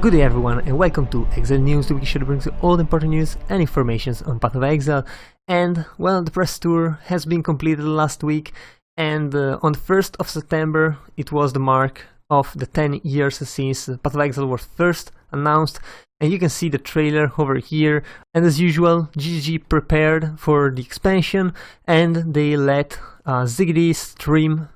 Good day everyone and welcome to Exile News, the weekly show that brings you all the important news and information on Path of Exile. And well, the press tour has been completed last week, and on the 1st of September it was the mark of the 10 years since Path of Exile was first announced, and you can see the trailer over here. And as usual, GGG prepared for the expansion and they let Ziggy stream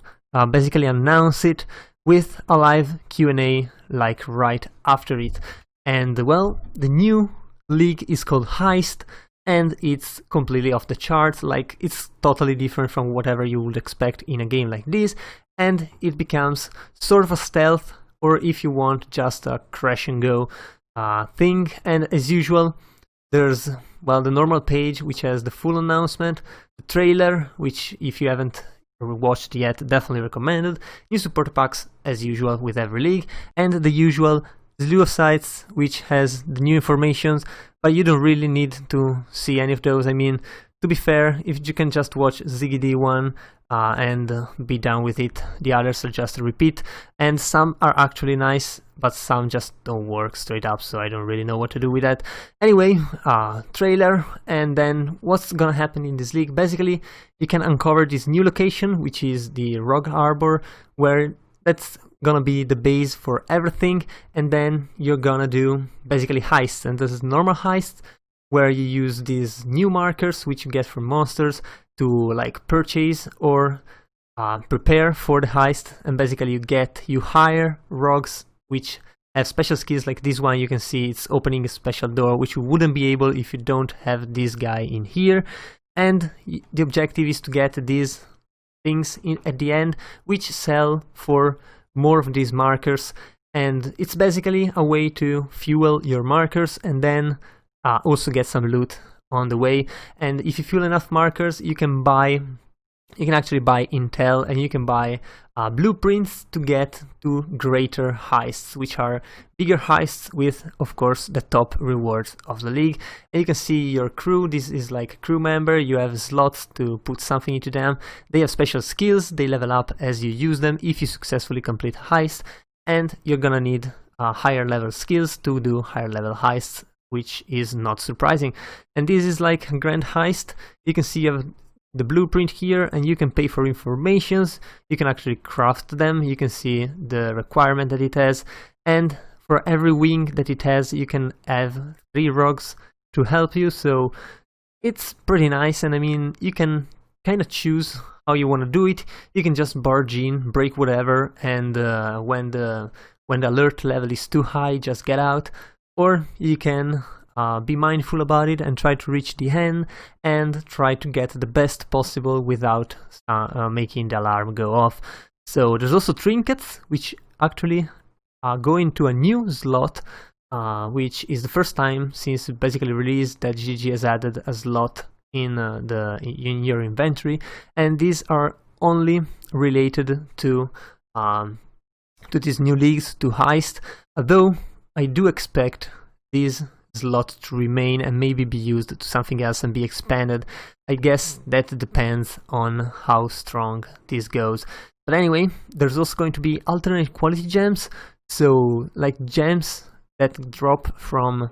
basically announce it with a live Q&A like right after it. And well, the new league is called Heist, and it's completely off the charts. Like, it's totally different from whatever you would expect in a game like this, and it becomes sort of a stealth, or if you want, just a crash and go thing. And as usual, there's, well, the normal page which has the full announcement, the trailer, which if you haven't watched yet, definitely recommended, new support packs as usual with every league, and the usual slew of sites which has the new informations, but you don't really need to see any of those. I mean, to be fair, if you can just watch Ziggy D1 and be done with it, the others are just a repeat, and some are actually nice, but some just don't work straight up, so I don't really know what to do with that. Anyway, trailer, and then what's gonna happen in this league. Basically, you can uncover this new location, which is the Rogue Harbor, where that's gonna be the base for everything, and then you're gonna do basically heists, and this is normal heists, where you use these new markers which you get from monsters to like purchase or prepare for the heist, and basically you hire rogues which have special skills. Like this one, you can see it's opening a special door which you wouldn't be able if you don't have this guy in here, and the objective is to get these things at the end which sell for more of these markers, and it's basically a way to fuel your markers and then also get some loot on the way. And if you fuel enough markers, you can actually buy intel, and you can buy blueprints to get to greater heists, which are bigger heists with, of course, the top rewards of the league. And you can see your crew. This is like a crew member. You have slots to put something into them. They have special skills. They level up as you use them if you successfully complete heist, and you're gonna need higher level skills to do higher level heists, which is not surprising. And this is like a grand heist. You can see you have the blueprint here, and you can pay for informations. You can actually craft them. You can see the requirement that it has, and for every wing that it has, you can have 3 rogues to help you. So it's pretty nice, and I mean, you can kind of choose how you want to do it. You can just barge in, break whatever, and when the alert level is too high, just get out. Or you can be mindful about it and try to reach the end and try to get the best possible without making the alarm go off. So there's also trinkets, which actually go into a new slot, which is the first time since basically released that GG has added a slot in your inventory, and these are only related to these new leagues, to Heist, although I do expect these slots to remain and maybe be used to something else and be expanded. I guess that depends on how strong this goes. But anyway, there's also going to be alternate quality gems, so like gems that drop from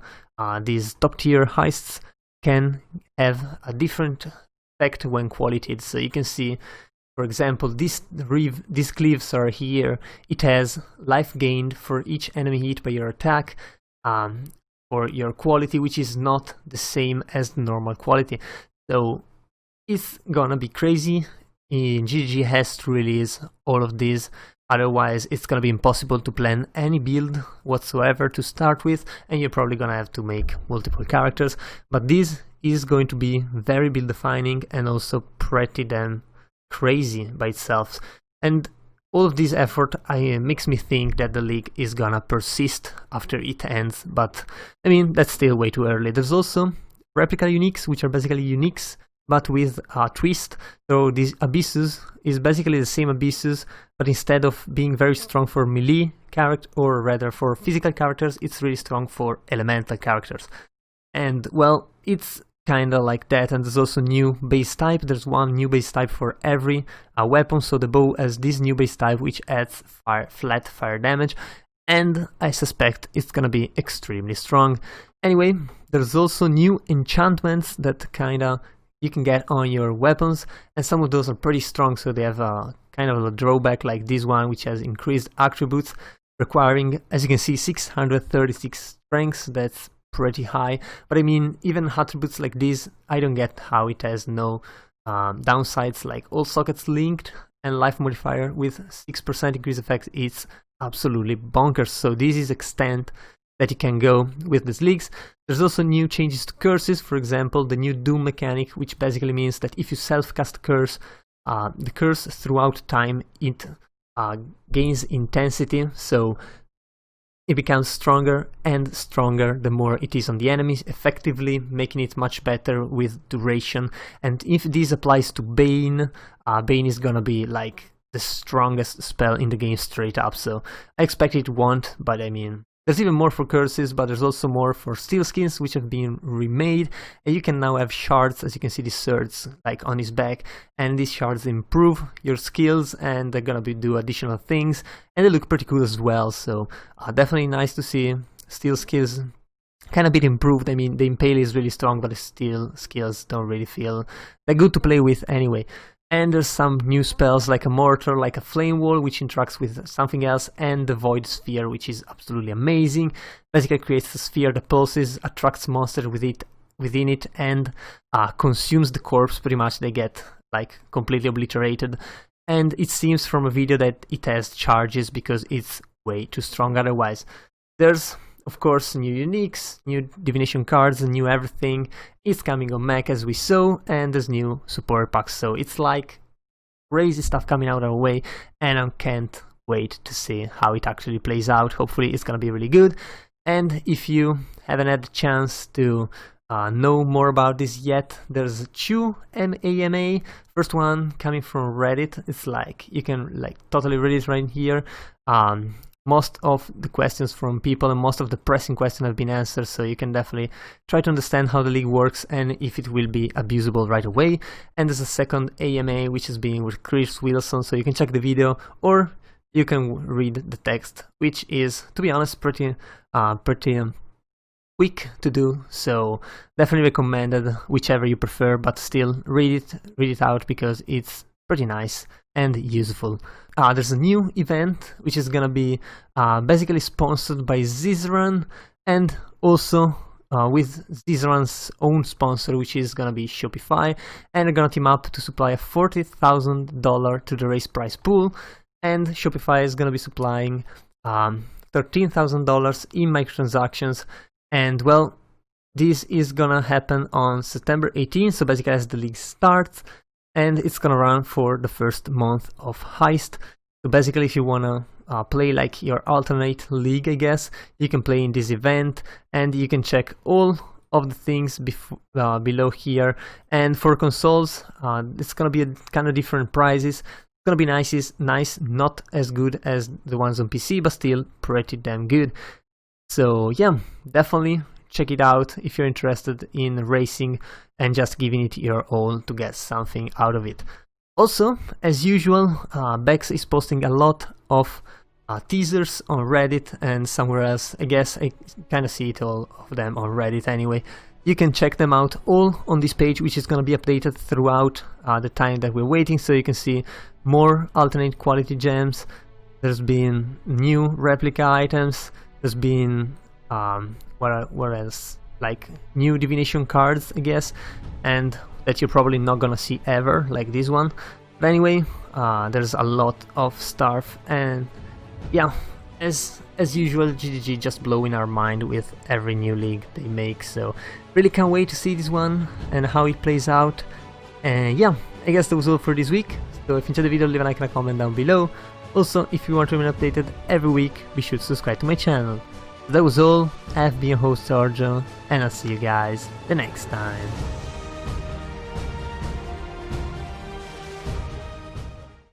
these top tier heists can have a different effect when qualityed. So you can see, for example, these cleaves are here. It has life gained for each enemy hit by your attack, or your quality, which is not the same as the normal quality. So it's gonna be crazy. GG has to release all of these, otherwise it's gonna be impossible to plan any build whatsoever to start with, and you're probably gonna have to make multiple characters. But this is going to be very build defining and also pretty damn crazy by itself. And all of this effort makes me think that the league is gonna persist after it ends, but I mean, that's still way too early. There's also replica uniques, which are basically uniques but with a twist. So these abysses is basically the same abysses, but instead of being very strong for melee character, or rather for physical characters, it's really strong for elemental characters. And well, it's kinda like that. And there's also new base type. There's one new base type for every weapon. So the bow has this new base type which adds flat fire damage, and I suspect it's gonna be extremely strong. Anyway, there's also new enchantments that kinda you can get on your weapons, and some of those are pretty strong, so they have a kind of a drawback, like this one, which has increased attributes, requiring, as you can see, 636 strengths. That's pretty high, but I mean, even attributes like this, I don't get how it has no downsides, like all sockets linked and life modifier with 6% increase effect. It's absolutely bonkers. So this is extent that you can go with these leagues. There's also new changes to curses, for example, the new Doom mechanic, which basically means that if you self-cast curse, the curse throughout time, it gains intensity, so it becomes stronger and stronger the more it is on the enemies, effectively making it much better with duration. And if this applies to Bane, Bane is gonna be like the strongest spell in the game straight up, so I expect it won't, but I mean, there's even more for curses, but there's also more for steel skins, which have been remade, and you can now have shards, as you can see these swords like on his back, and these shards improve your skills, and they're gonna do additional things, and they look pretty cool as well. So definitely nice to see steel skills kind of bit improved. I mean, the Impale is really strong, but the steel skills don't really feel that good to play with anyway. And there's some new spells like a mortar, like a flame wall, which interacts with something else, and the void sphere, which is absolutely amazing. Basically creates a sphere that pulses, attracts monsters within it, and consumes the corpse. Pretty much they get like completely obliterated. And it seems from a video that it has charges because it's way too strong otherwise. There's of course new uniques, new divination cards, and new everything. It's coming on Mac as we saw, and there's new support packs, so it's like crazy stuff coming out our way, and I can't wait to see how it actually plays out. Hopefully it's gonna be really good. And if you haven't had the chance to know more about this yet, there's two MAMA. First one coming from Reddit. It's like you can like totally read it right here. Most of the questions from people and most of the pressing questions have been answered, so you can definitely try to understand how the league works and if it will be abusable right away. And there's a second AMA, which is being with Chris Wilson, so you can check the video or you can read the text, which is, to be honest, pretty quick to do, so definitely recommended, whichever you prefer, but still read it out because it's pretty nice and useful. There's a new event which is gonna be basically sponsored by Zizran, and also with Zizran's own sponsor, which is gonna be Shopify, and they're gonna team up to supply a $40,000 to the race prize pool, and Shopify is gonna be supplying $13,000 in microtransactions. And well, this is gonna happen on September 18th, so basically as the league starts, and it's gonna run for the first month of Heist. So basically if you wanna play like your alternate league, I guess, you can play in this event, and you can check all of the things below here. And for consoles, it's gonna be a kind of different prices. It's gonna be nice, not as good as the ones on PC, but still pretty damn good. So yeah, definitely check it out if you're interested in racing and just giving it your all to get something out of it. Also, as usual, Bex is posting a lot of teasers on Reddit and somewhere else. I guess I kind of see it all of them on Reddit anyway. You can check them out all on this page, which is going to be updated throughout the time that we're waiting, so you can see more alternate quality gems. There's been new replica items. There's been what else? Like new divination cards, I guess, and that you're probably not gonna see ever, like this one. But anyway, there's a lot of stuff, and yeah, as usual, GGG just blowing our mind with every new league they make. So really can't wait to see this one and how it plays out. And yeah, I guess that was all for this week. So if you enjoyed the video, leave a like and a comment down below. Also, if you want to remain updated every week, be sure to subscribe to my channel. That was all. I've been your host Sergio, and I'll see you guys the next time.